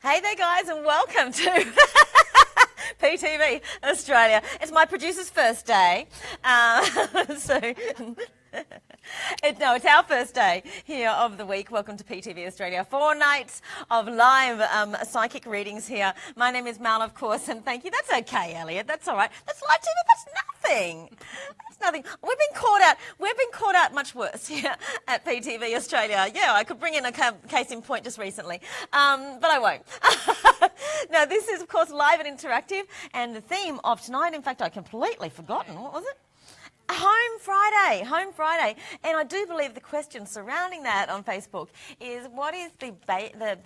Hey there, guys, and welcome to PTV Australia. It's my producer's first day. It's our first day here of the week. Welcome to PTV Australia. 4 nights of live psychic readings here. My name is Mal, of course, and thank you. That's okay, Elliot. That's all right. That's live TV. That's nothing. That's nothing. We've been caught out. We've been caught out much worse here at PTV Australia. Yeah, I could bring in a case in point just recently, but I won't. Now, this is, of course, live and interactive, and the theme of tonight, in fact, I completely forgotten. What was it? Home Friday, and I do believe the question surrounding that on Facebook is, what is the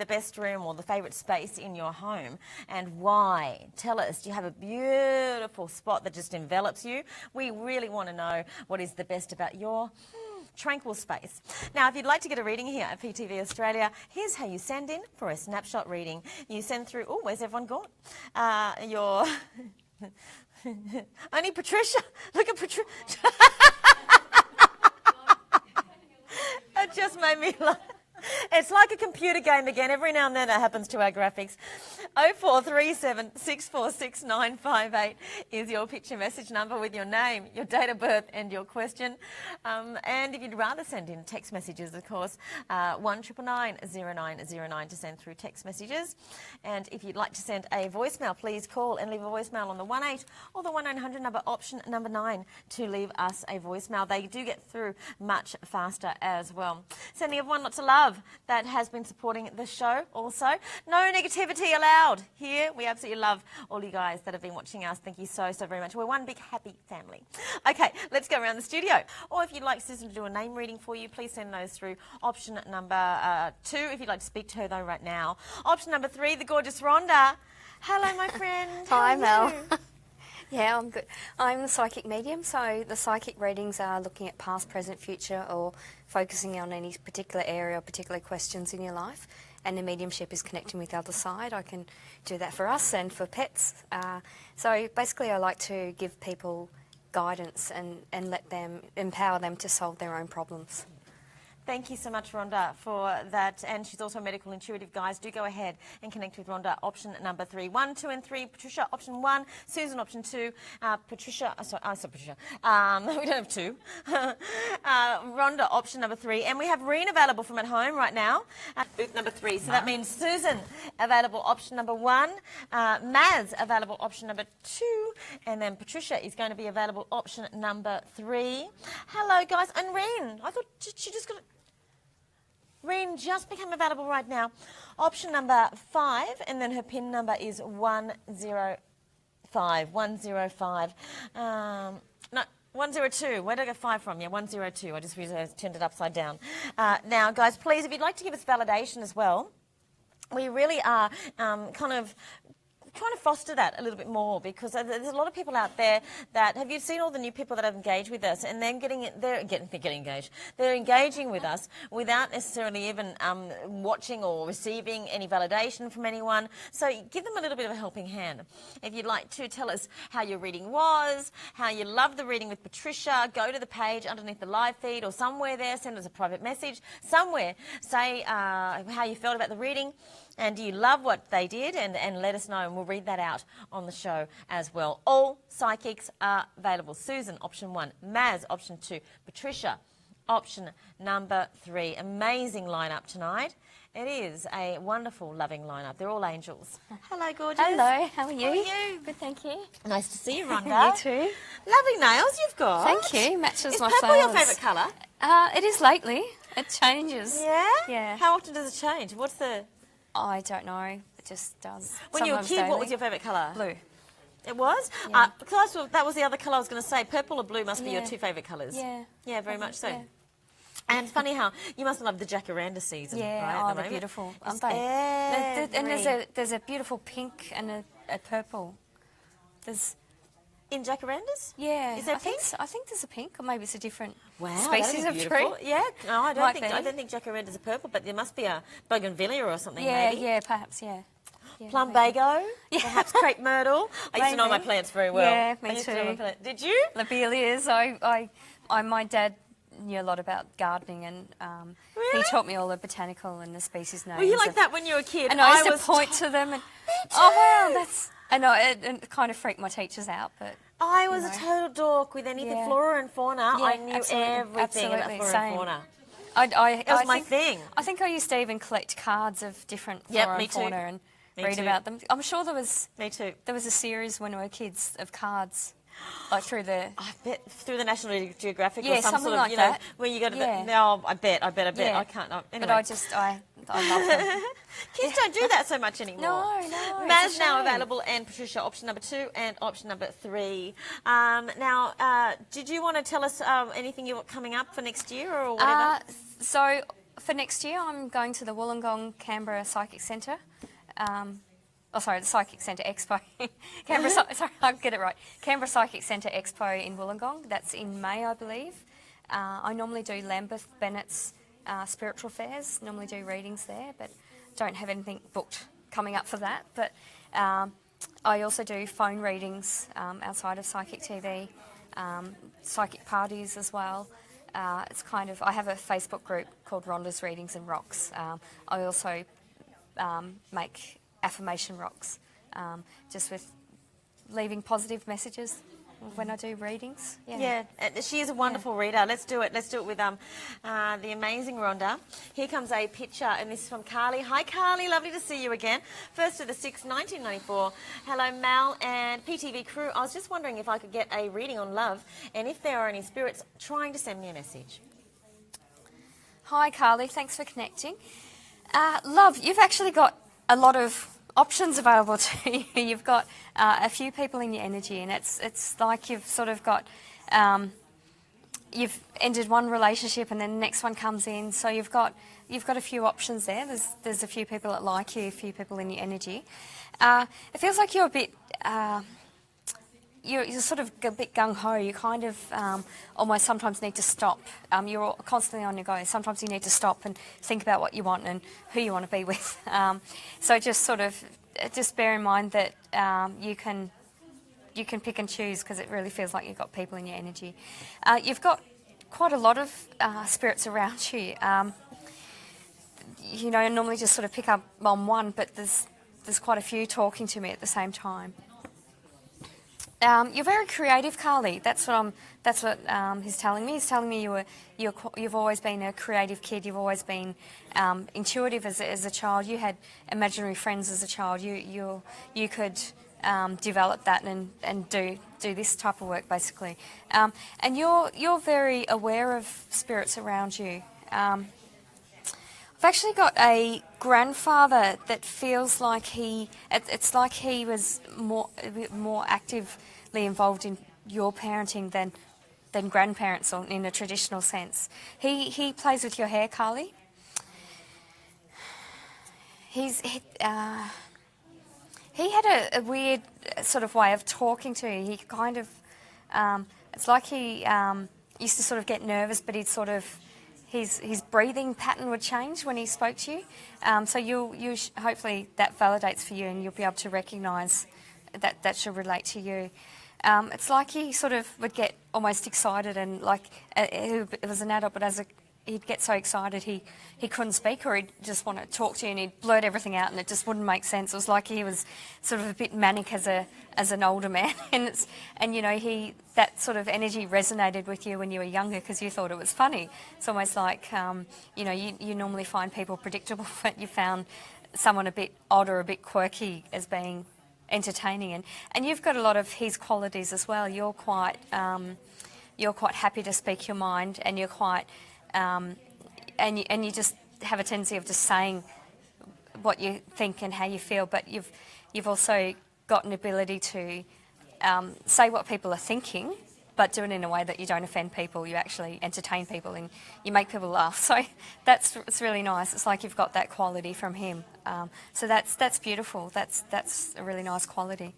best room or the favourite space in your home, and why? Tell us. Do you have a beautiful spot that just envelops you? We really want to know what is the best about your tranquil space. Now, if you'd like to get a reading here at PTV Australia, here's how you send in for a snapshot reading. You send through, oh, where's everyone gone? Your... Only Patricia. Look at Patricia. It just made me laugh. It's like a computer game again. Every now and then it happens to our graphics. 0437 646 958 is your picture message number with your name, your date of birth and your question. And if you'd rather send in text messages, of course, 1999 to send through text messages. And if you'd like to send a voicemail, please call and leave a voicemail on the 18 or the 1900 number, option number 9, to leave us a voicemail. They do get through much faster as well. Sending everyone lots of love that has been supporting the show also. No negativity allowed here. We absolutely love all you guys that have been watching us. Thank you so very much. We're one big happy family. Okay, let's go around the studio. Or if you'd like Susan to do a name reading for you, please send those through option number 2, if you'd like to speak to her though right now. Option number 3, the gorgeous Rhonda. Hello, my friend. Hi, Mel. Yeah, I'm good. I'm the psychic medium, so the psychic readings are looking at past, present, future, or focusing on any particular area or particular questions in your life. And the mediumship is connecting with the other side. I can do that for us and for pets. So basically I like to give people guidance and let them, empower them to solve their own problems. Thank you so much, Rhonda, for that. And she's also a medical intuitive, guys. Do go ahead and connect with Rhonda. Option number 3. 1, 2 and 3. Patricia, option 1. Susan, option 2. Patricia, sorry, Patricia. We don't have 2. Rhonda, option number 3. And we have Reen available from at home right now. Booth number 3. So that means Susan available, option number 1. Maz available, option number 2. And then Patricia is going to be available, option number 3. Hello, guys. And Reen, I thought she just got... Reen just became available right now. Option number 5, and then her PIN number is 105. 105. No, 102. Where did I get 5 from? Yeah, 102. I just turned it upside down. Now, guys, please, if you'd like to give us validation as well, we really are kind of trying to foster that a little bit more, because there's a lot of people out there that, have you seen all the new people that have engaged with us, and they're getting engaged. They're engaging with us without necessarily even watching or receiving any validation from anyone. So give them a little bit of a helping hand. If you'd like to tell us how your reading was, how you loved the reading with Patricia, go to the page underneath the live feed or somewhere there, send us a private message somewhere. Say how you felt about the reading. And do you love what they did? And let us know, and we'll read that out on the show as well. All psychics are available. Susan, option 1. Maz, option 2. Patricia, option number 3. Amazing lineup tonight. It is a wonderful, loving lineup. They're all angels. Hello, gorgeous. Hello, how are you? How are you? Good, thank you. Nice to see you, Rhonda. You too. Lovely nails you've got. Thank you, matches my flowers. Is purple your favourite colour? It is lately. It changes. Yeah? Yeah. How often does it change? What's the... I don't know. It just does. When you were a kid, what was your favourite colour? Blue. It was? Yeah. Because that was the other colour I was going to say. Purple or blue must be your 2 favourite colours. Yeah. Yeah, very much so. Yeah. And it's funny how you must love the jacaranda season, yeah, right? they're beautiful, aren't they? And there's a beautiful pink and a purple. There's... In jacarandas? Yeah. Is there pink? I think there's a pink, or maybe it's a different species that'd be of beautiful. tree. Yeah, no, I don't Might think jacarandas are purple, but there must be a bougainvillea or something, Yeah, maybe. yeah, perhaps, yeah. Plumbago, perhaps crepe myrtle. I used to know my plants very well. Yeah, me too. Did you? Lobelias. My dad knew a lot about gardening and He taught me all the botanical and the species names. Were you like that when you were a kid? And I used to point to them and, oh wow, that's... And it kind of freaked my teachers out, but... I was a total dork with anything flora and fauna. Yeah, I knew everything about flora and fauna. It was my thing. I think I used to even collect cards of different flora and fauna and read about them. I'm sure there was... Me too. There was a series when we were kids of cards, like through the... I bet through the National Geographic Yeah, or some something sort of, like you know, that. where you got to... Yeah. No, I bet. Yeah. I can't... Anyway. But I love them. Kids don't do that so much anymore. No. Maz it's a now shame. available, and Patricia, option number 2 and option number 3. Did you want to tell us anything you've got coming up for next year or whatever? So for next year, I'm going to the Wollongong Canberra Psychic Centre. The Psychic Centre Expo. Sorry, I'll get it right. Canberra Psychic Centre Expo in Wollongong. That's in May, I believe. I normally do Lambeth Bennett's spiritual fairs. Normally do readings there, but don't have anything booked coming up for that. But I also do phone readings outside of Psychic TV, psychic parties as well. It's kind of, I have a Facebook group called Rhonda's Readings and Rocks. I also make affirmation rocks, just with leaving positive messages when I do readings. Yeah, she is a wonderful reader. Let's do it. Let's do it with the amazing Rhonda. Here comes a picture, and this is from Carly. Hi, Carly. Lovely to see you again. 1st of the 6th, 1994. Hello, Mal and PTV crew. I was just wondering if I could get a reading on love, and if there are any spirits trying to send me a message. Hi, Carly. Thanks for connecting. Love, you've actually got a lot of options available to you. You've got a few people in your energy, and it's like you've sort of got you've ended one relationship and then the next one comes in, so you've got a few options there. There's a few people that like you, a few people in your energy. It feels like you're a bit you're sort of a bit gung-ho. You kind of almost sometimes need to stop. You're constantly on your go. Sometimes you need to stop and think about what you want and who you want to be with. So just bear in mind that you can pick and choose, because it really feels like you've got people in your energy. You've got quite a lot of spirits around you. You know, I normally just sort of pick up on one, but there's quite a few talking to me at the same time. You're very creative, Carly. That's what he's telling me. He's telling me you've always been a creative kid. You've always been intuitive as a child. You had imaginary friends as a child. You could develop that and do this type of work, basically. And you're very aware of spirits around you. I've actually got a grandfather that feels like it's like he was more actively involved in your parenting than grandparents, or in a traditional sense. He plays with your hair, Carly. He had a weird sort of way of talking to you. He kind of, it's like he used to sort of get nervous, but he'd sort of, his breathing pattern would change when he spoke to you. So hopefully that validates for you, and you'll be able to recognise that should relate to you. It's like he sort of would get almost excited, and like it was an adult, but he'd get so excited he couldn't speak, or he'd just want to talk to you and he'd blurt everything out and it just wouldn't make sense. It was like he was sort of a bit manic as an older man, and you know, that sort of energy resonated with you when you were younger because you thought it was funny. It's almost like you know, you normally find people predictable, but you found someone a bit odd or a bit quirky as being entertaining, and you've got a lot of his qualities as well. You're quite happy to speak your mind, and you're quite and you just have a tendency of just saying what you think and how you feel, but you've also got an ability to say what people are thinking, but do it in a way that you don't offend people. You actually entertain people and you make people laugh. So it's really nice. It's like you've got that quality from him. So that's beautiful. That's a really nice quality.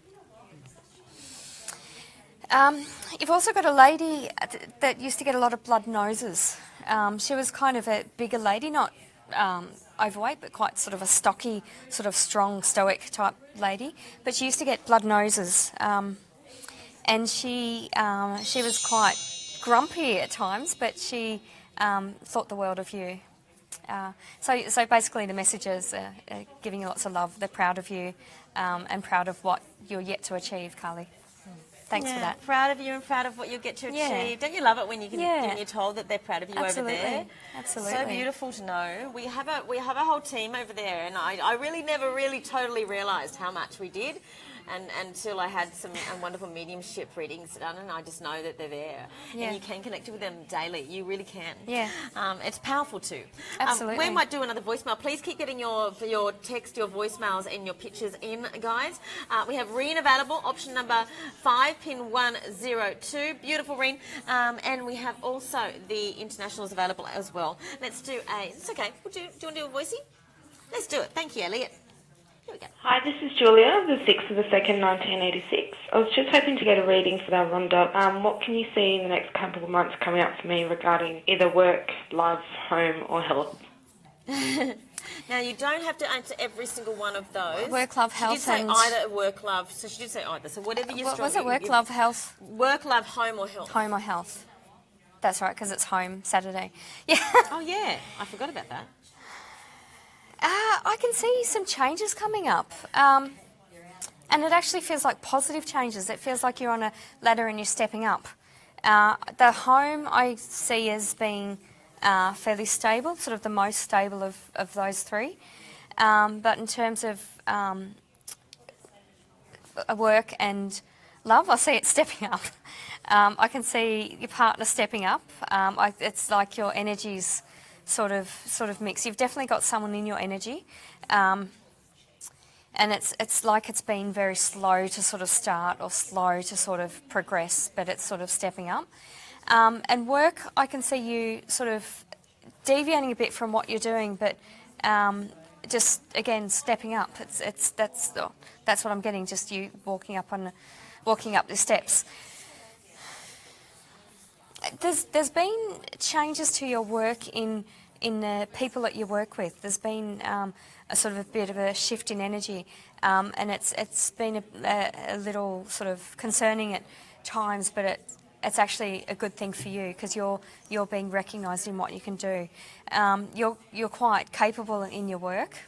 You've also got a lady that used to get a lot of blood noses. She was kind of a bigger lady, not overweight, but quite sort of a stocky, sort of strong, stoic type lady. But she used to get blood noses, and she was quite grumpy at times, but she thought the world of you. So basically the messages are giving you lots of love. They're proud of you and proud of what you're yet to achieve, Carly. Thanks for that. Proud of you and proud of what you'll get to achieve. Don't you love it when you can when you're told that they're proud of you over there? Absolutely. So beautiful to know. We have a whole team over there, and I really never really totally realised how much we did. And until I had some wonderful mediumship readings done, and I just know that they're there. Yeah. And you can connect with them daily. You really can. Yeah. It's powerful too. Absolutely. We might do another voicemail. Please keep getting your text, your voicemails, and your pictures in, guys. We have Reen available, option number 5, pin 102. Beautiful, Reen. And we have also the internationals available as well. Let's do it's okay. Do you want to do a voicey? Let's do it. Thank you, Elliot. Here we go. Hi, this is Julia, the 6th of the 2nd, 1986. I was just hoping to get a reading for that, Rhonda. What can you see in the next couple of months coming up for me regarding either work, love, home or health? Now, you don't have to answer every single one of those. Work, love, health. She did say and either work, love. So she did say either. So whatever you're what was it? Work, love, health? Work, love, home or health? Home or health. That's right, because it's home Saturday. Yeah. Oh, yeah. I forgot about that. I can see some changes coming up. And it actually feels like positive changes. It feels like you're on a ladder and you're stepping up. The home I see as being fairly stable, sort of the most stable of those three. But in terms of work and love, I see it stepping up. I can see your partner stepping up. It's like your energies sort of mix. You've definitely got someone in your energy, and it's like it's been very slow to sort of start or slow to sort of progress, but it's sort of stepping up. And work, I can see you sort of deviating a bit from what you're doing, but just again stepping up. That's what I'm getting. Just you walking up the steps. There's been changes to your work in the people that you work with. There's been a sort of a bit of a shift in energy, and it's been a little sort of concerning at times, but it's actually a good thing for you because you're being recognised in what you can do. You're quite capable in your work,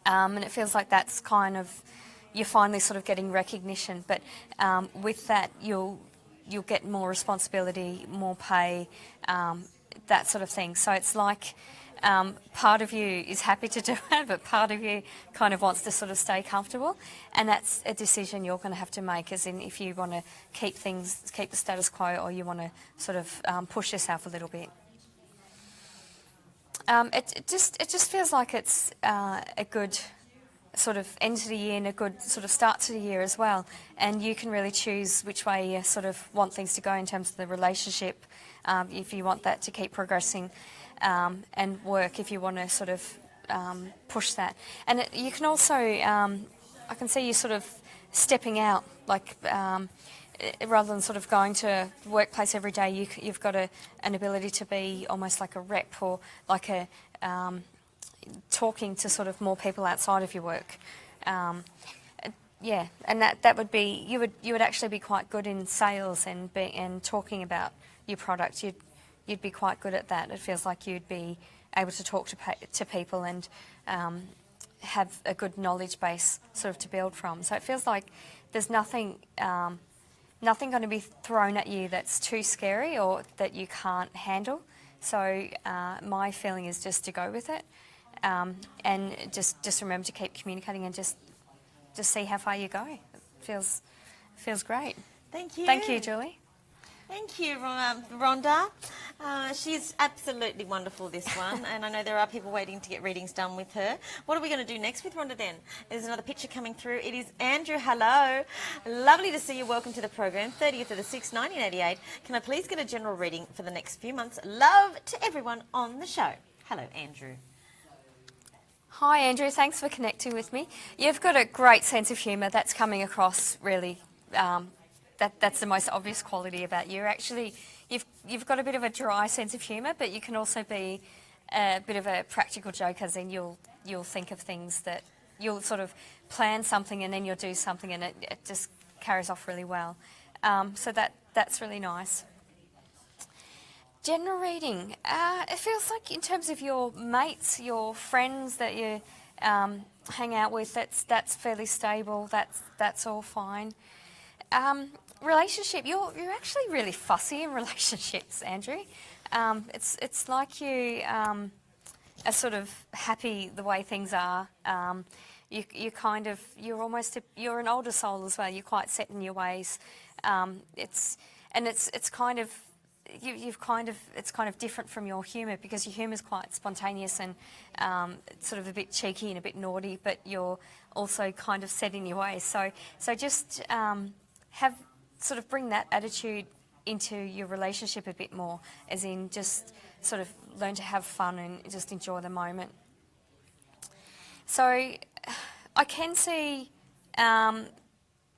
and it feels like that's kind of you're finally sort of getting recognition. But with that, you'll get more responsibility, more pay, that sort of thing. So it's like part of you is happy to do it, but part of you kind of wants to sort of stay comfortable. And that's a decision you're going to have to make, as in if you want to keep the status quo or you want to sort of push yourself a little bit. It just feels like it's a good sort of end to the year and a good sort of start to the year as well, and you can really choose which way you sort of want things to go in terms of the relationship, if you want that to keep progressing, and work if you want to sort of push that. And you can also, I can see you sort of stepping out, like rather than sort of going to the workplace every day, you've got an ability to be almost like a rep or like a talking to sort of more people outside of your work. And that would be you would actually be quite good in sales and talking about your product. You'd be quite good at that. It feels like you'd be able to talk to people and have a good knowledge base sort of to build from. So it feels like there's nothing going to be thrown at you that's too scary or that you can't handle. So my feeling is just to go with it. And just remember to keep communicating and just see how far you go. It feels great. Thank you. Thank you, Julie. Thank you, Rhonda. She's absolutely wonderful, this one, and I know there are people waiting to get readings done with her. What are we going to do next with Rhonda then? There's another picture coming through. It is Andrew. Hello. Lovely to see you. Welcome to the program. 30th of the 6th, 1988. Can I please get a general reading for the next few months? Love to everyone on the show. Hello, Andrew. Hi, Andrew. Thanks for connecting with me. You've got a great sense of humour. That's coming across really. That's the most obvious quality about you. Actually, you've got a bit of a dry sense of humour, but you can also be a bit of a practical joker, as in you'll think of things that you'll sort of plan something and then you'll do something and it just carries off really well. So that's really nice. General reading. It feels like in terms of your mates, your friends that you hang out with, that's fairly stable. That's all fine. Relationship. You're actually really fussy in relationships, Andrew. It's like you are sort of happy the way things are. You're an older soul as well. You're quite set in your ways. It's kind of it's kind of different from your humour, because your humour is quite spontaneous and sort of a bit cheeky and a bit naughty, but you're also kind of set in your ways. So just bring that attitude into your relationship a bit more, as in just sort of learn to have fun and just enjoy the moment. So I can see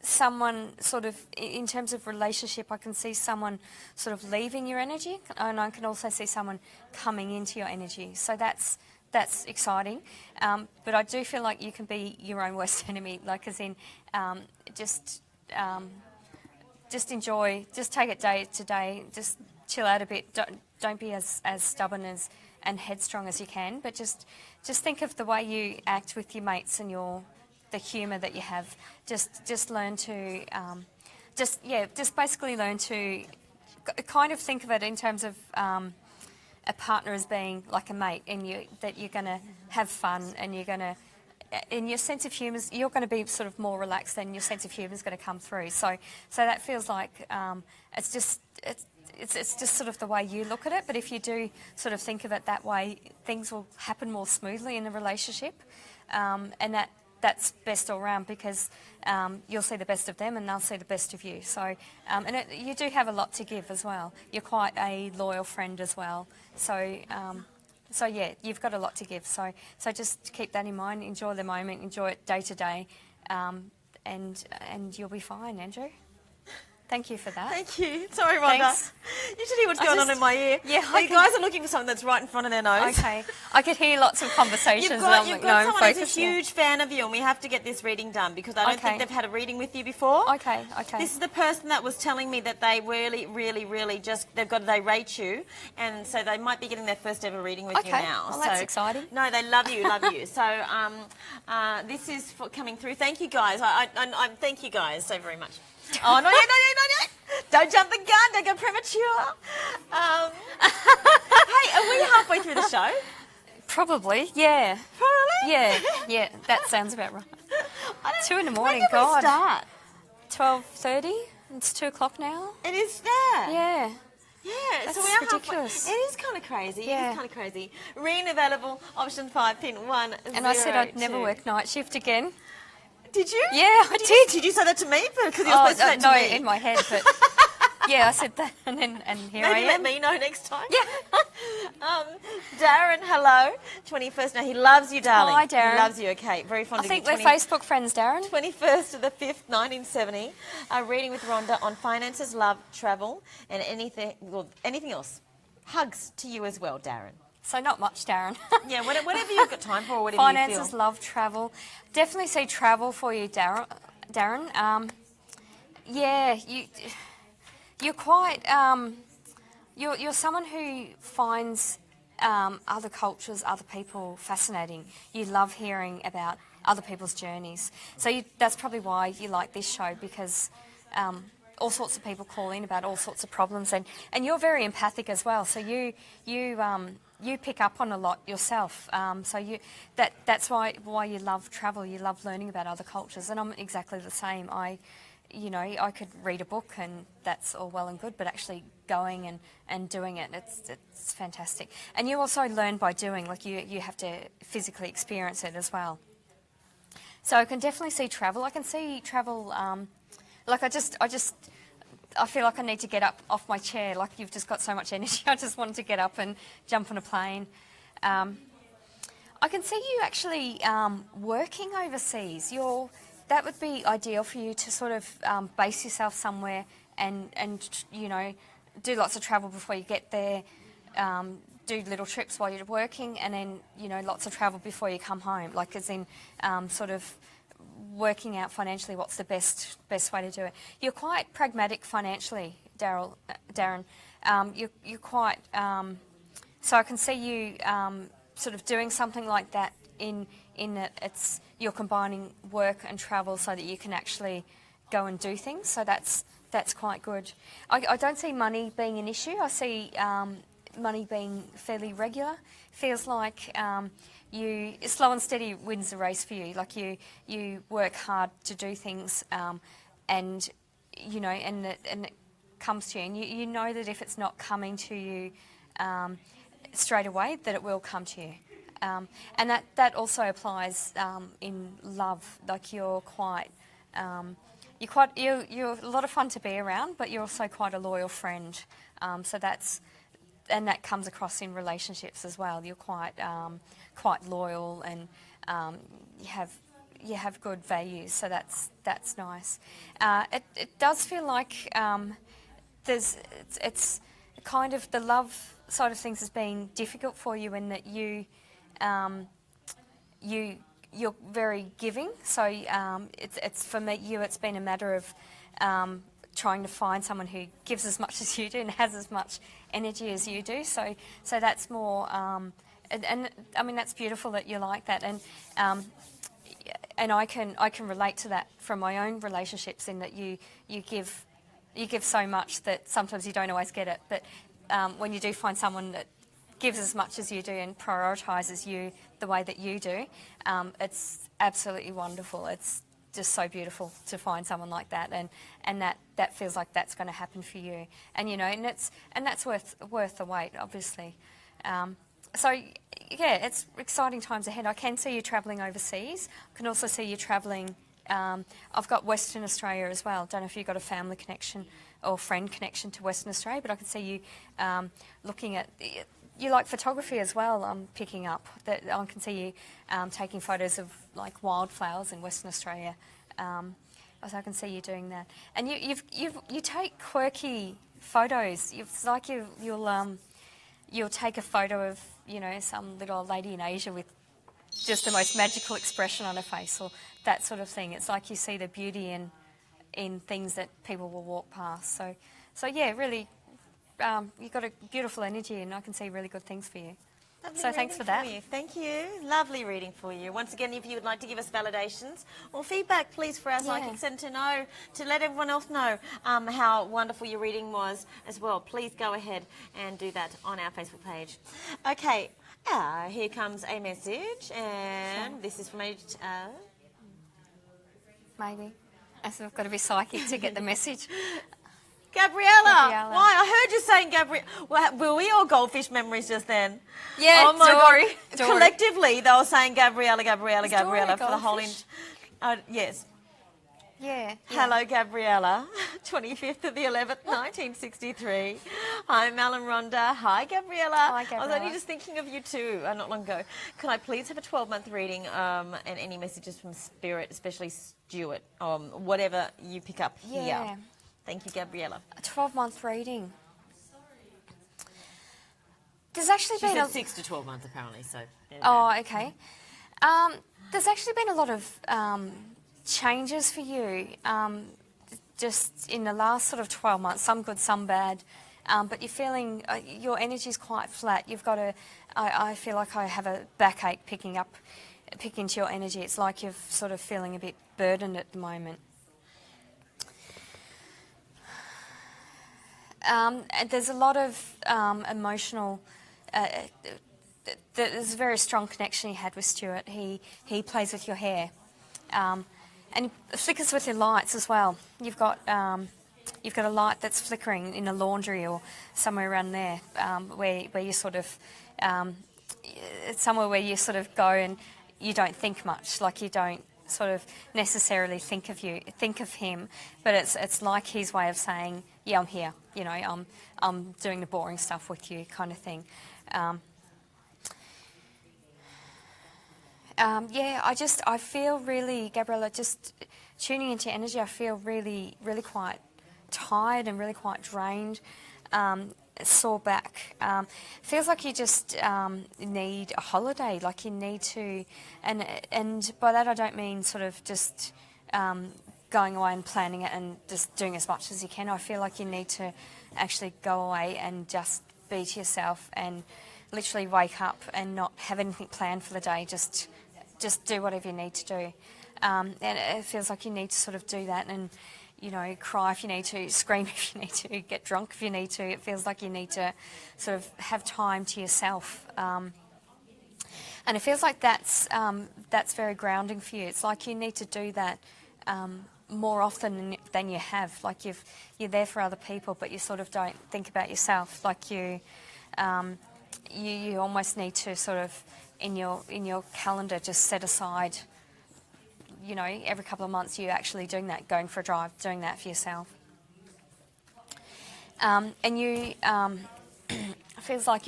someone sort of, in terms of relationship, I can see someone sort of leaving your energy, and I can also see someone coming into your energy. So that's exciting. But I do feel like you can be your own worst enemy, like as in just enjoy, just take it day to day, just chill out a bit. Don't be as stubborn and headstrong as you can, but just think of the way you act with your mates and the humour that you have. Just learn to just basically learn to kind of think of it in terms of a partner as being like a mate, and that you're going to have fun, and you're going to, in your sense of humour, you're going to be sort of more relaxed, and your sense of humour is going to come through. So that feels like it's just sort of the way you look at it. But if you do sort of think of it that way, things will happen more smoothly in a relationship, and that's best all round, because you'll see the best of them and they'll see the best of you. So, you do have a lot to give as well. You're quite a loyal friend as well. So yeah, you've got a lot to give. So just keep that in mind. Enjoy the moment. Enjoy it day to day, and you'll be fine, Andrew. Thank you for that. Thank you. Sorry, Rhonda. Thanks. You should hear what's going on in my ear. Yeah, you guys are looking for something that's right in front of their nose. Okay. I could hear lots of conversations. You've got someone who's a yeah. huge fan of you, and we have to get this reading done, because I don't think they've had a reading with you before. Okay. This is the person that was telling me that they really, really, really they rate you, and so they might be getting their first ever reading with you now. Well, that's exciting. No, they love you. So this is coming through. Thank you guys. I thank you guys so very much. Oh, no. Don't jump the gun. Don't go premature. Hey, are we halfway through the show? Probably, yeah. Probably? Yeah, that sounds about right. 2 in the morning, When did we God. start? 12:30? It's 2 o'clock now? It is there. Yeah. Yeah, That's so we are ridiculous. Halfway. It is kind of crazy. Yeah. It is kind of crazy. Reading available, option 5, pin 1, And I said I'd never work night shift again. Did you? Yeah, I did. Did you say that to me? Because you're supposed to say it to no, me. in my head, but yeah, I said that, and here I Maybe am. let me know next time. Yeah. Darren, hello. 21st. Now, he loves you, darling. Hi, Darren. He loves you, okay. Very fond I of think you. we're Facebook friends, Darren. 21st of the 5th, 1970. Reading with Rhonda on finances, love, travel, and anything else. Hugs to you as well, Darren. So not much, Darren. Yeah, whatever you've got time for, or whatever Finances, you feel. love, travel. Definitely see travel for you, Darren. Yeah, you're quite. You're someone who finds other cultures, other people fascinating. You love hearing about other people's journeys. So that's probably why you like this show, because all sorts of people call in about all sorts of problems, and you're very empathic as well. So you pick up on a lot yourself. So that's why you love travel. You love learning about other cultures, and I'm exactly the same. I could read a book and that's all well and good, but actually going and doing it, it's fantastic. And you also learn by doing. Like you have to physically experience it as well. So I can definitely see travel. I can see travel. I feel like I need to get up off my chair. Like you've just got so much energy. I just wanted to get up and jump on a plane. I can see you actually working overseas. That would be ideal for you to sort of base yourself somewhere and do lots of travel before you get there. Do little trips while you're working, and then lots of travel before you come home. Like as in sort of working out financially what's the best way to do it. You're quite pragmatic financially, Daryl. Darren. You're quite. So I can see you sort of doing something like that in that you're combining work and travel so that you can actually go and do things. So that's quite good. I don't see money being an issue. I see money being fairly regular. Feels like slow and steady wins the race for you. Like you work hard to do things, and it comes to you, and you know that if it's not coming to you straight away, that it will come to you. And that also applies in love. Like you're a lot of fun to be around, but you're also quite a loyal friend. So that comes across in relationships as well. You're quite loyal, and you have good values. So that's nice. It does feel like it's kind of the love side of things has been difficult for you in that you're very giving. So it's for me, it's been a matter of trying to find someone who gives as much as you do and has as much energy as you do. So that's more, and I mean that's beautiful that you like that, and I can relate to that from my own relationships in that you give so much that sometimes you don't always get it, but when you do find someone that gives as much as you do and prioritises you the way that you do, it's absolutely wonderful. It's just so beautiful to find someone like that, and that feels like that's going to happen for you, and and that's worth the wait, obviously. So yeah, it's exciting times ahead. I can see you travelling overseas. I can also see you travelling. I've got Western Australia as well. Don't know if you've got a family connection or friend connection to Western Australia, but I can see you looking at. You like photography as well. I'm picking up that I can see you taking photos of like wildflowers in Western Australia. So I can see you doing that, and you take quirky photos. It's like you'll take a photo of some little old lady in Asia with just the most magical expression on her face, or that sort of thing. It's like you see the beauty in things that people will walk past. So yeah, really. You've got a beautiful energy, and I can see really good things for you. So thanks for that. Thank you. Lovely reading for you. Once again, if you would like to give us validations or feedback, please, for our psychics, and to let everyone else know how wonderful your reading was as well, please go ahead and do that on our Facebook page. Okay, here comes a message, and this is from Maybe. So I've got to be psychic to get the message. Gabriella. Why? I heard you saying Gabriella. Well, were we all goldfish memories just then? Yeah, oh my Dory. God. Dory. Collectively, they were saying Gabriella for the whole... yes. Yeah. Hello, Gabriella. 25th of the 11th, 1963. Hi, Mel and Rhonda. Hi, Gabriella. Hi, Gabriella. I was only just thinking of you too, not long ago. Can I please have a 12-month reading and any messages from Spirit, especially Stuart, whatever you pick up here. Yeah. Thank you, Gabriella. A 12-month reading. There's actually she been said 6 to 12 months apparently. So. Okay. There's actually been a lot of changes for you, just in the last sort of 12 months. Some good, some bad. But you're feeling your energy's quite flat. You've got I feel like I have a backache picking into your energy. It's like you're sort of feeling a bit burdened at the moment. And there's a lot of emotional. There's a very strong connection you had with Stuart. He plays with your hair, and he flickers with your lights as well. You've got a light that's flickering in a laundry or somewhere around there, where you sort of it's somewhere where you sort of go and you don't think much, like you don't sort of necessarily think of him, but it's like his way of saying, yeah, I'm here, I'm doing the boring stuff with you, kind of thing. I feel really, Gabriella, just tuning into energy, I feel really, really quite tired and really quite drained, sore back. Feels like you just need a holiday, like you need to, and by that I don't mean sort of just going away and planning it and just doing as much as you can. I feel like you need to actually go away and just be to yourself and literally wake up and not have anything planned for the day. Just do whatever you need to do. And it feels like you need to sort of do that and, cry if you need to, scream if you need to, get drunk if you need to. It feels like you need to sort of have time to yourself. And it feels like that's very grounding for you. It's like you need to do that more often than you have. Like you're there for other people, but you sort of don't think about yourself. Like you almost need to sort of in your calendar just set aside, every couple of months you actually doing that, going for a drive, doing that for yourself. And you it feels like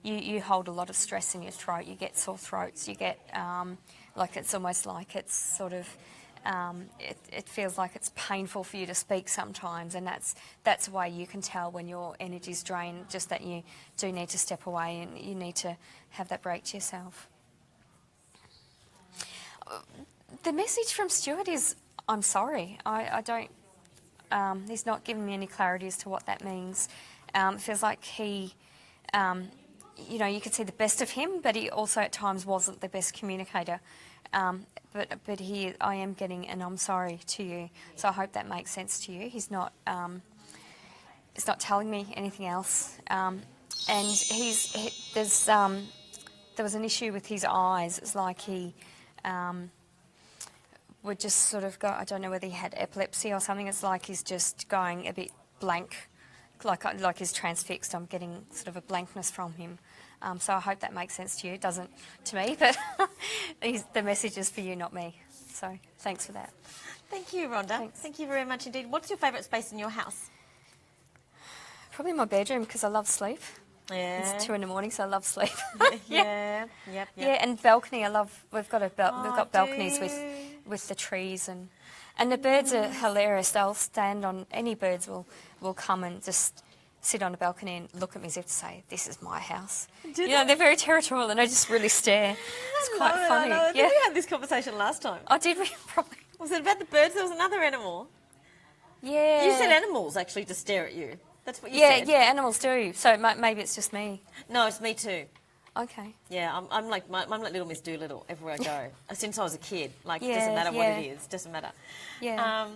you hold a lot of stress in your throat. You get sore throats. You get it's almost like it's sort of it feels like it's painful for you to speak sometimes, and that's a way you can tell when your energy's drained. Just that you do need to step away and you need to have that break to yourself. The message from Stuart is, I'm sorry. I don't. He's not giving me any clarity as to what that means. It feels like he, you could see the best of him, but he also at times wasn't the best communicator. But I am getting an I'm sorry to you. So I hope that makes sense to you. He's not telling me anything else. And there was an issue with his eyes. It's like he would just sort of go, I don't know whether he had epilepsy or something. It's like he's just going a bit blank, like he's transfixed. I'm getting sort of a blankness from him. So I hope that makes sense to you. It doesn't to me, but the message is for you, not me. So thanks for that. Thank you, Rhonda. Thanks. Thank you very much indeed. What's your favourite space in your house? Probably my bedroom because I love sleep. Yeah. It's 2 a.m, so I love sleep. Yeah. Yep. Yeah, and balcony. We've got balconies do with the trees and the birds are hilarious. They'll stand on any birds will come and just sit on a balcony and look at me as if to say, "This is my house." They're very territorial and I just really stare. It's quite funny. I Yeah, we had this conversation last time. I did probably. Was it about the birds? There was another animal. Yeah. You said animals actually to stare at you. That's what you Yeah, said. yeah, animals do. So maybe it's just me. No, it's me too. Okay. Yeah, I'm like little Miss Doolittle everywhere I go. Since I was a kid, it Yeah, doesn't matter what yeah. it is, doesn't matter. Yeah.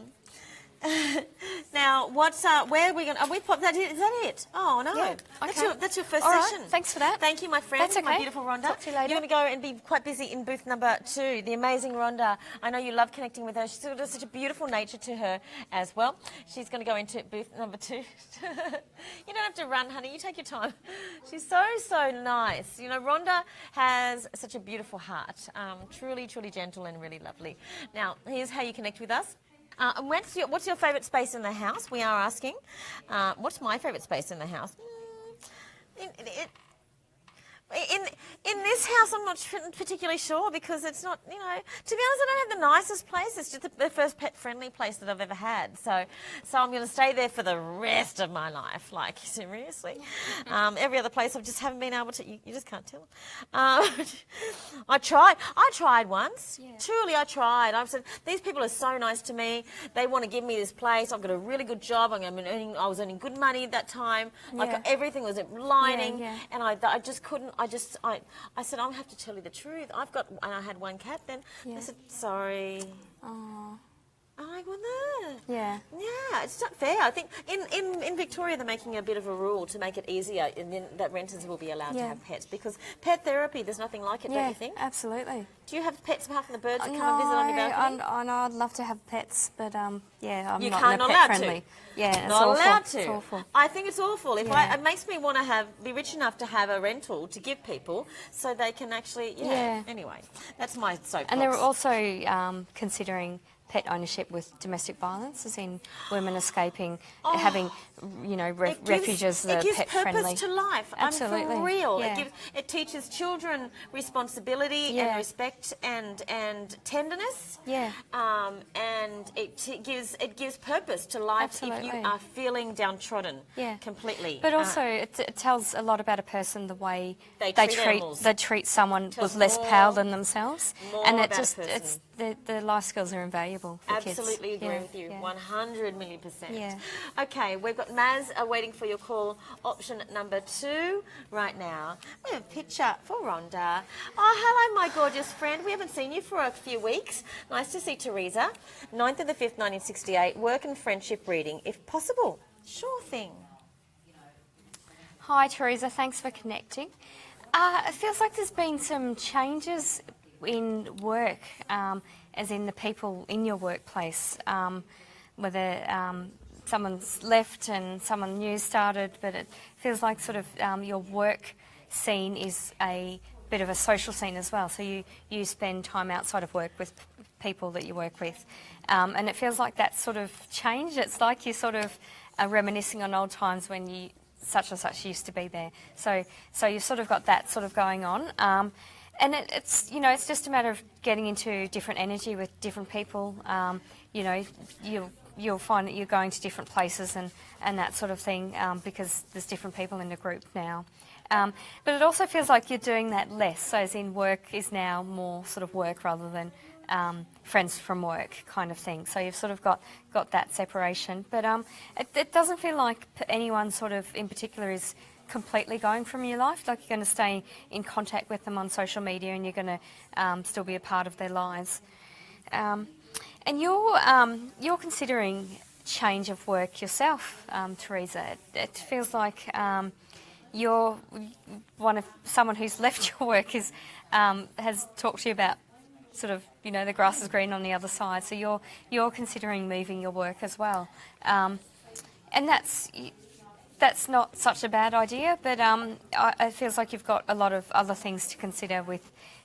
Now, where are we going? Are we pop? Is that it? Oh no, Yeah, okay. That's your first All right, session. thanks for that. Thank you, my friend. That's okay. My beautiful Rhonda. Talk to you later. You're going to go and be quite busy in booth number 2. The amazing Rhonda. I know you love connecting with her. She's got such a beautiful nature to her as well. She's going to go into booth number 2. You don't have to run, honey. You take your time. She's so nice. Rhonda has such a beautiful heart. Truly gentle and really lovely. Now, here's how you connect with us. And what's your favourite space in the house? We are asking. What's my favourite space in the house? In this house, I'm not particularly sure because it's not, to be honest, I don't have the nicest place. It's just the first pet-friendly place that I've ever had. So I'm going to stay there for the rest of my life. Like, seriously. Every other place I just haven't been able to, you just can't tell. I tried once. Yeah. Truly, I tried. I've said, these people are so nice to me. They want to give me this place. I've got a really good job. I was earning good money at that time. Yeah. Everything was lining. Yeah. And I just couldn't. I said, I have to tell you the truth. And I had one cat then. Yeah. I said, sorry. Oh. I'm like, well, no. Yeah. Yeah, it's not fair. I think in Victoria they're making a bit of a rule to make it easier, and then that renters will be allowed to have pets because pet therapy, there's nothing like it, don't you think? Absolutely. Do you have pets apart from the birds that come and visit on your balcony? I know I'd love to have pets, but I'm You not can't, not pet allowed friendly. to. Yeah, it's Not awful. allowed to. It's awful. I think it's awful. Yeah. It makes me want to be rich enough to have a rental to give people so they can actually. Yeah. Anyway, that's my soapbox. And they're also considering pet ownership with domestic violence, as in women escaping, having, refuges that are pet friendly. It gives purpose to life. Absolutely. I'm for real. Yeah. It teaches children responsibility and respect and tenderness. Yeah. And it gives purpose to life. Absolutely. If you are feeling downtrodden. Yeah. Completely. But also, it tells a lot about a person the way they treat animals. they treat someone Tells with less more- power than themselves, more and it about a just person. the life skills are invaluable for kids. Absolutely agree Yeah, with you, yeah. 100 million percent. Yeah. Okay, we've got Maz waiting for your call, option number 2 right now. We have a picture for Rhonda. Oh, hello, my gorgeous friend. We haven't seen you for a few weeks. Nice to see Teresa. 9th of the 5th, 1968, work and friendship reading, if possible. Sure thing. Hi, Teresa. Thanks for connecting. It feels like there's been some changes in work, as in the people in your workplace, whether someone's left and someone new started, but it feels like sort of your work scene is a bit of a social scene as well. So you spend time outside of work with people that you work with. And it feels like that's sort of changed. It's like you sort of are reminiscing on old times when you such and such used to be there. So you've sort of got that sort of going on. And it's it's just a matter of getting into different energy with different people. You'll find that you're going to different places and that sort of thing because there's different people in the group now. But it also feels like you're doing that less. So as in work is now more sort of work rather than friends from work kind of thing. So you've sort of got that separation. But it doesn't feel like anyone sort of in particular is completely going from your life. Like you're going to stay in contact with them on social media and you're going to still be a part of their lives. And you're considering change of work yourself, Teresa. It feels like you're someone who's left your work has talked to you about sort of the grass is green on the other side. So you're considering moving your work as well, and that's not such a bad idea. But it feels like you've got a lot of other things to consider.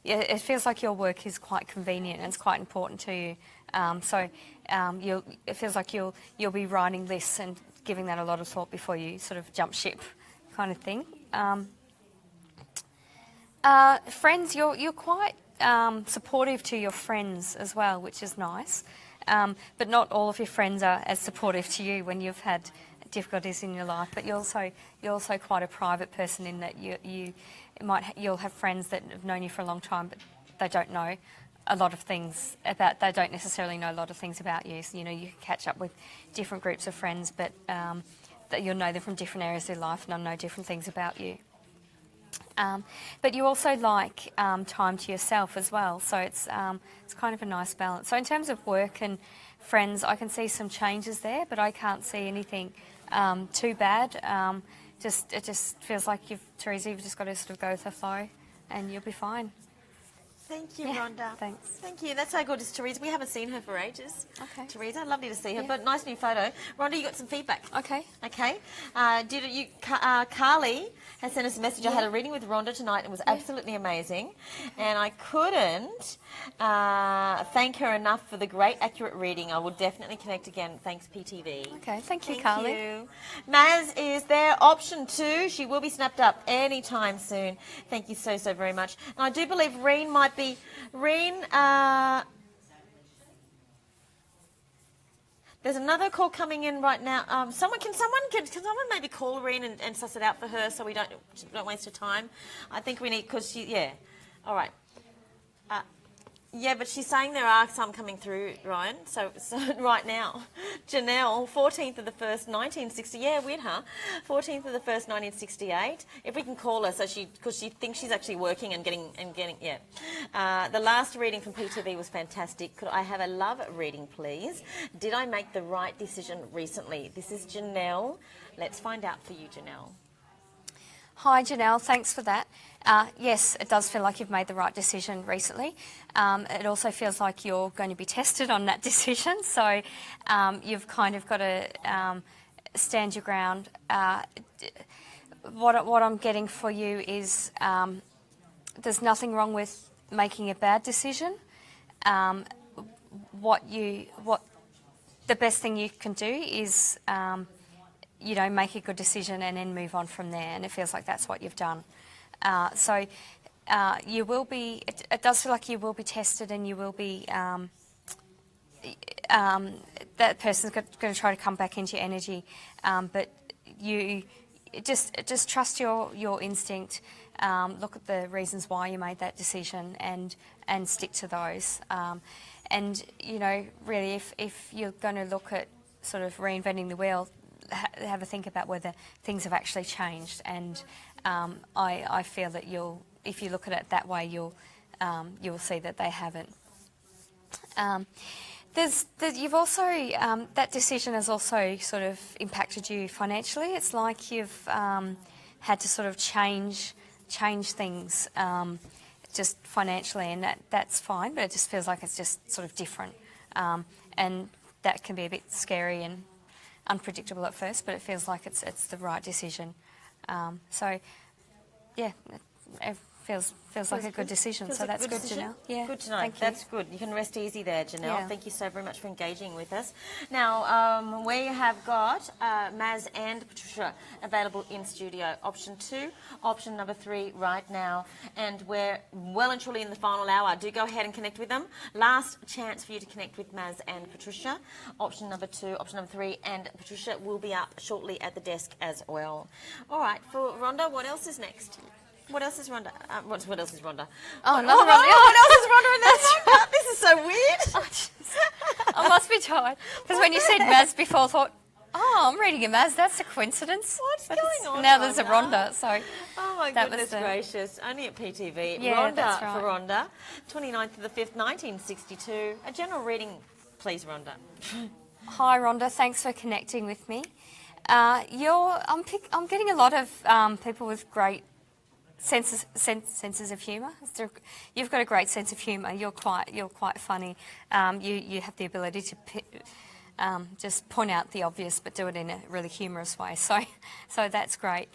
It feels like your work is quite convenient and it's quite important to you. It feels like you'll be writing lists and giving that a lot of thought before you sort of jump ship, kind of thing. Friends, you're quite supportive to your friends as well, which is nice. But not all of your friends are as supportive to you when you've had difficulties in your life. But you're also quite a private person in that you'll have friends that have known you for a long time, but they don't know a lot of things they don't necessarily know a lot of things about you. So, you can catch up with different groups of friends, but that you'll know them from different areas of their life and they'll know different things about you. But you also like time to yourself as well, so it's kind of a nice balance. So in terms of work and friends, I can see some changes there, but I can't see anything too bad. It just feels like Teresa, you've just got to sort of go with the flow, and you'll be fine. Thank you, Rhonda. Thanks. Thank you. That's so good. It's Teresa. We haven't seen her for ages. Okay. Teresa, lovely to see her. Yeah. But nice new photo. Rhonda, you got some feedback. Okay. Okay. Carly has sent us a message. I had a reading with Rhonda tonight. It was absolutely amazing. And I couldn't thank her enough for the great, accurate reading. I will definitely connect again. Thanks, PTV. Okay. Thank you, Carly. You. Maz is there. Option 2. She will be snapped up anytime soon. Thank you so very much. And I do believe Reen might be... there's another call coming in right now. Can someone maybe call Reen and suss it out for her so we don't waste her time? I think we need, all right. Yeah, but she's saying there are some coming through, Ryan. So right now, Janelle, 14th of the 1st, 1960. Yeah, weird, huh? 14th of the 1st, 1968. If we can call her, because she thinks she's actually working and getting. The last reading from PTV was fantastic. Could I have a love reading, please? Did I make the right decision recently? This is Janelle. Let's find out for you, Janelle. Hi, Janelle. Thanks for that. Yes, it does feel like you've made the right decision recently. It also feels like you're going to be tested on that decision, so you've kind of got to stand your ground. What I'm getting for you is there's nothing wrong with making a bad decision. The best thing you can do is make a good decision and then move on from there. And it feels like that's what you've done. You will be. It does feel like you will be tested, and you will be. That person's going to try to come back into your energy, but just trust your instinct. Look at the reasons why you made that decision and stick to those. And you know, really, if you're going to look at sort of reinventing the wheel, have a think about whether things have actually changed. And I feel that if you look at it that way, you'll see that they haven't. You've also that decision has also sort of impacted you financially. It's like you've had to sort of change things just financially, and that's fine. But it just feels like it's just sort of different, and that can be a bit scary and unpredictable at first. But it feels like it's the right decision. So yeah, it feels like a good decision. So that's good, Janelle. Yeah, good to know. Thank you. That's good. You can rest easy there, Janelle. Yeah. Thank you so very much for engaging with us. Now, we have got Maz and Patricia available in studio. Option 2, option number 3 right now. And we're well and truly in the final hour. Do go ahead and connect with them. Last chance for you to connect with Maz and Patricia. Option number 2, option number 3, and Patricia will be up shortly at the desk as well. All right, for Rhonda, what else is next? What else is Rhonda? What else is Rhonda? Oh, Rhonda. What else is Rhonda in that? This is so weird. I must be tired. Because when you said Maz before, I thought, I'm reading a Maz. That's a coincidence. What's going on, Now there's a Rhonda? Rhonda. So Oh my that goodness was gracious. Only at PTV. Yeah, Rhonda that's right. for Rhonda. 29th of the 5th, 1962. A general reading, please, Rhonda. Hi, Rhonda. Thanks for connecting with me. I'm getting a lot of people with great senses of humour. You've got a great sense of humour. You're quite funny. You have the ability to just point out the obvious, but do it in a really humorous way. So that's great.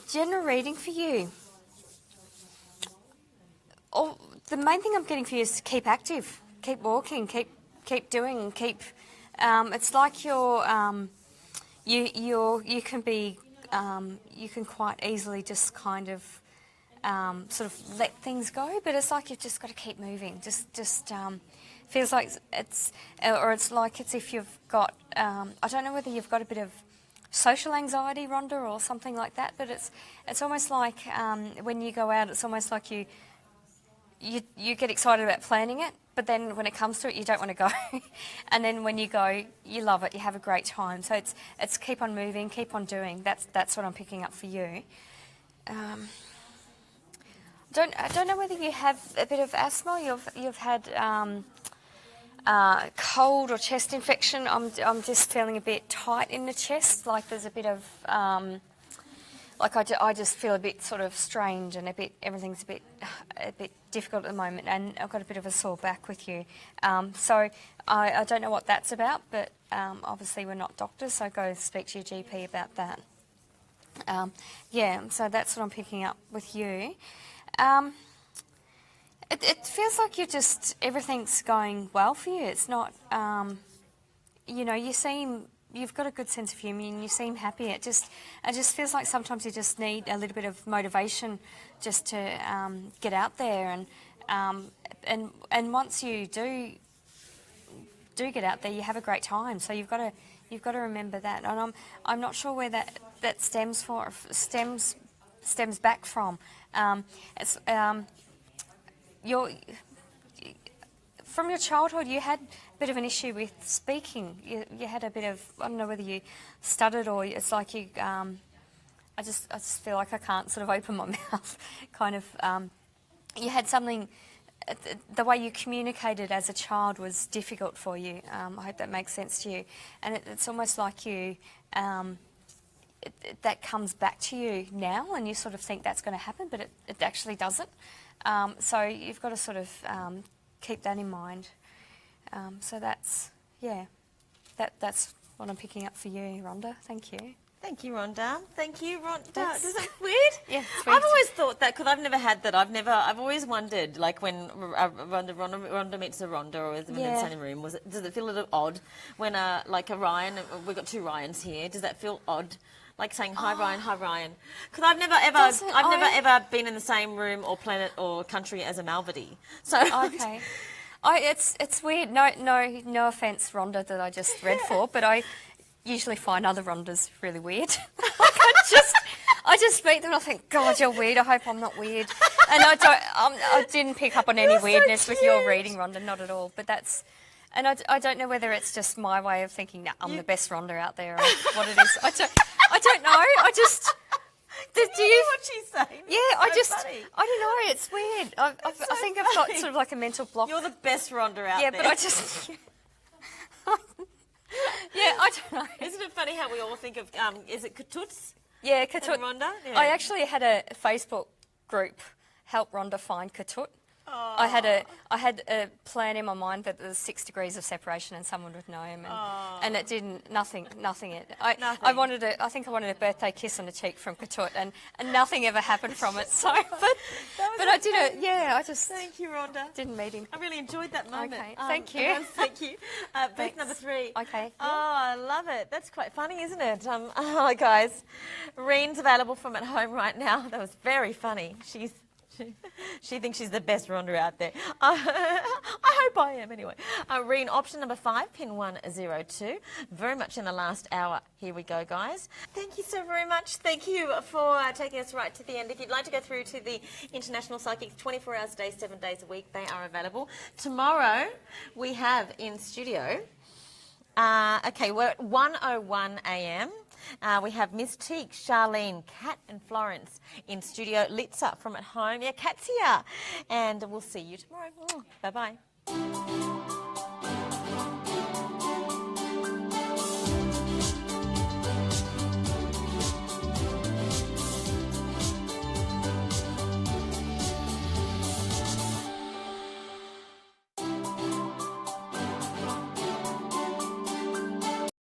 General reading for you. The main thing I'm getting for you is to keep active, keep walking, keep doing, keep. It's like you can be. You can quite easily just kind of sort of let things go, but it's like you've just got to keep moving. Just feels like it's like it's if you've got. I don't know whether you've got a bit of social anxiety, Rhonda, or something like that, but it's almost like when you go out, it's almost like you get excited about planning it, but then when it comes to it, you don't want to go. And then when you go, you love it, you have a great time. So it's keep on moving, keep on doing. That's what I'm picking up for you. I don't know whether you have a bit of asthma. You've had cold or chest infection. I'm just feeling a bit tight in the chest, like there's a bit of like I just feel a bit sort of strange and everything's a bit difficult at the moment, and I've got a bit of a sore back with you. So I don't know what that's about, but obviously we're not doctors, so go speak to your GP about that. Yeah, so that's what I'm picking up with you. It feels like everything's going well for you. It's not, you've got a good sense of humour and you seem happy. It just feels like sometimes you just need a little bit of motivation just to get out there, and once you do get out there, you have a great time. So you've got to remember that. And I'm not sure where that stems back from. It's from your childhood, you had a bit of an issue with speaking. You had a bit of, I don't know whether you stuttered or it's like you, I just feel like I can't sort of open my mouth, kind of. You had something, the way you communicated as a child was difficult for you. I hope that makes sense to you. And it's almost like you, that comes back to you now and you sort of think that's going to happen, but it actually doesn't. So you've got to sort of keep that in mind. So that's what I'm picking up for you, Rhonda. Thank you. Thank you, Rhonda. Thank you, Rhonda. That's- Is it weird? Yeah, it's weird. I've always thought that, because I've never had that. I've always wondered, like when Rhonda meets a Rhonda or is in the Yeah. same room, does it feel a little odd when like a Ryan, we've got two Ryans here, does that feel odd? Like saying, hi Ryan, hi Ryan. Because I've never ever been in the same room or planet or country as a Malvady. So Okay. It's weird. No offence, Rhonda, that I just read for, but I usually find other Rhondas really weird. I just meet them and I think, God, you're weird. I hope I'm not weird. And I didn't pick up on any weirdness with your reading, Rhonda, not at all. But and I don't know whether it's just my way of thinking, nah, I'm the best Rhonda out there, or what it is. I don't know. I just. Do you hear what she's saying? Yeah, Funny. I don't know. It's weird. I think I've got sort of like a mental block. You're the best Rhonda out there. Yeah, but I just. Yeah, I don't know. Isn't it funny how we all think of, is it Katuts? Yeah, And Katut. Rhonda? Yeah. I actually had a Facebook group, Help Rhonda Find Katut. Oh. I had a plan in my mind that there's 6 degrees of separation and someone would know him, and it didn't. Nothing. I think I wanted a birthday kiss on the cheek from Katut, and nothing ever happened from it. So, but I did it. Yeah, I just. Thank you, Rhonda. Didn't meet him. I really enjoyed that moment. Okay, thank you. Thank you. Booth number 3. Okay. Oh, I love it. That's quite funny, isn't it? Oh, guys, Reen's available from at home right now. That was very funny. She thinks she's the best Rhonda out there. I hope I am anyway. Reen, option number 5, pin 102. Very much in the last hour. Here we go, guys. Thank you so very much. Thank you for taking us right to the end. If you'd like to go through to the International Psychics 24 hours a day, 7 days a week, they are available. Tomorrow we have in studio, we're at 1:01 a.m. We have Miss Teak, Charlene, Kat and Florence in studio. Litsa from at home. Yeah, Kat's here. And we'll see you tomorrow. Bye-bye.